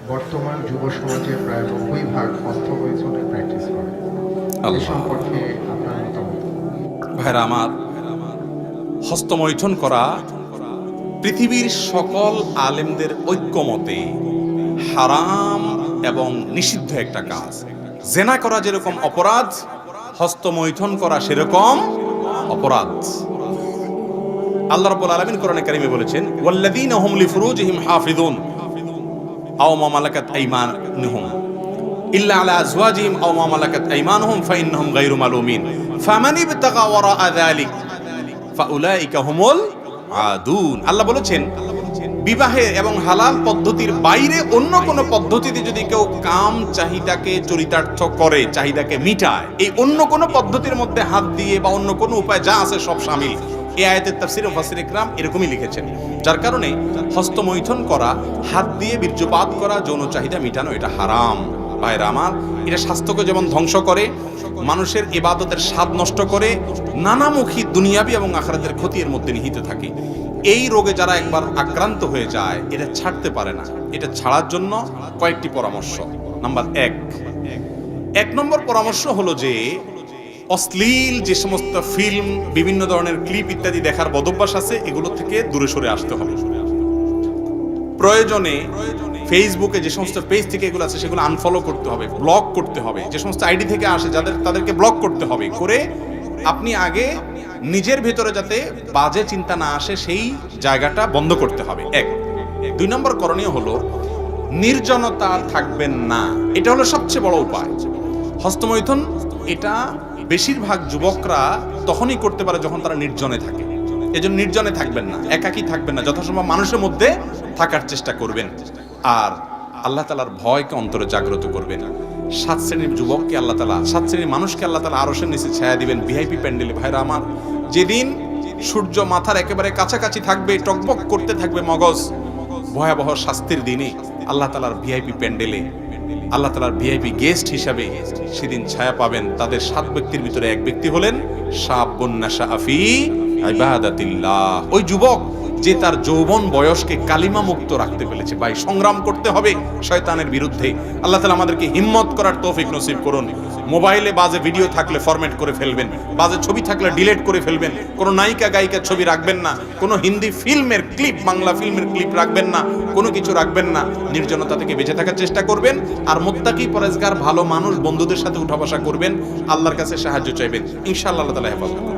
বর্তমান যুব সমাজের প্রায় 90% হস্তমৈথুনের প্র্যাকটিস করে। এই সম্পর্কে আপনার মতামত? ভাইরা আমার, হস্তমৈথুন করা পৃথিবীর সকল আলেমদের ঐক্যমতে হারাম এবং নিষিদ্ধ একটা কাজ। জেনা করা যেরকম অপরাধ, হস্তমৈথুন করা সেরকম অপরাধ। আল্লাহ রাব্বুল আলামিন কোরআনে কারিমে বলেছেন, ওয়াল্লাযীনা হুম লিফুরুজিহিম হাফিযুন আও মা মালাকাত আইমানুহুম ইল্লা আলা আজওয়াজিহিম আও মা মালাকাত আইমানুহুম ফাইন্নাহুম গায়রু মালুমিন ফামান ইবতাগা ওয়ারাআ যালিক ফাউলাইকা হুমুল আদুন। আল্লাহ বলেছেন, বিবাহের এবং হালাল পদ্ধতির বাইরে অন্য কোনো পদ্ধতিতে যদি কেউ কাম চাহিদাকে চরিতার্থ করে, চাহিদাকে মিটায়, এই অন্য কোনো পদ্ধতির মধ্যে হাত দিয়ে বা অন্য কোনো উপায় যা আছে সব শামিল। এই আয়াতের তাফসীরে মুফাসসির ইকরাম এরকমই লিখেছেন। যার কারণে হস্তমৈথুন করা, হাত দিয়ে বীর্যপাত করা, যৌন চাহিদা মিটানো, এটা হারাম। ভাইরা আমার, এটা স্বাস্থ্যকে যেমন ধ্বংস করে, মানুষের ইবাদতের স্বাদ নষ্ট করে, নানামুখী দুনিয়াবি এবং আখিরাতের ক্ষতি এর মধ্যে নিহিত থাকে। এই রোগে যারা একবার আক্রান্ত হয়ে যায়, এটা ছাড়তে পারে না। এটা ছাড়ার জন্য কয়েকটি পরামর্শ। নাম্বার এক নম্বর পরামর্শ হলো যে অশ্লীল যে সমস্ত ফিল্ম, বিভিন্ন ধরনের ক্লিপ ইত্যাদি দেখার বদভ্যাস আছে, এগুলো থেকে দূরে সরে আসতে হবে। প্রয়োজনে ফেসবুকে যে সমস্ত পেজ থেকে এগুলো আছে সেগুলো আনফলো করতে হবে, ব্লক করতে হবে। যে সমস্ত আইডি থেকে আসে তাদেরকে ব্লক করতে হবে। করে আপনি আগে নিজের ভেতরে যাতে বাজে চিন্তা না আসে সেই জায়গাটা বন্ধ করতে হবে। দুই নম্বর করণীয় হলো নির্জনতা থাকবেন না। এটা হলো সবচেয়ে বড় উপায়। হস্তমৈথুন এটা বেশিরভাগ যুবকরা তখনই করতে পারে যখন তারা নির্জনে থাকে। এজন্য নির্জনে থাকবেন না, একাকী থাকবেন না, যথাসম্ভব মানুষের মধ্যে থাকার চেষ্টা করবেন। আর আল্লাহ তাআলার ভয়কে অন্তরে জাগ্রত করবেন। 7 শ্রেণীর যুবককে আল্লাহ তাআলা, 7 শ্রেণীর মানুষকে আল্লাহ তাআলা আরশের নিচে ছায়া দিবেন ভিআইপি প্যান্ডেলে। ভাইরা আমার, যেদিন সূর্য মাথার একেবারে কাছাকাছি থাকবে, টকবক করতে থাকবে মগজ, ভয়াবহ শাস্তির দিনে আল্লাহ তাআলার ভিআইপি প্যান্ডেলে আল্লাহ তাআলার ভিআইপি গেস্ট হিসাবে সেদিন ছায়া পাবেন। তাদের 7 ব্যক্তির ভিতরে এক ব্যক্তি হলেন শাবুন নাশা ফি ইবাদাতিল্লাহ। ওই যুবক যে তার যৌবন বয়সকে কালিমা মুক্ত রাখতে পেরেছে। ভাই, সংগ্রাম করতে হবে শয়তানের বিরুদ্ধে। আল্লাহ তাআলা আমাদেরকে হিম্মত করার তৌফিক নসিব করুন। মোবাইলে বাজে ভিডিও থাকলে ফরম্যাট করে ফেলবেন, বাজে ছবি থাকলে ডিলিট করে ফেলবেন, কোনো নায়িকা গায়িকার ছবি রাখবেন না, কোনো হিন্দি ফিল্মের ক্লিপ, বাংলা ফিল্মের ক্লিপ রাখবেন না, কোনো কিছু রাখবেন না। নির্জনতা থেকে বেঁচে থাকার চেষ্টা করবেন। আর মুত্তাকি পরেজগার ভালো মানুষ বন্ধুদের সাথে উঠা বসা করবেন, আল্লাহর কাছে সাহায্য চাইবেন। ইনশাআল্লাহ আল্লাহ তাআলা হেফাজত করবেন।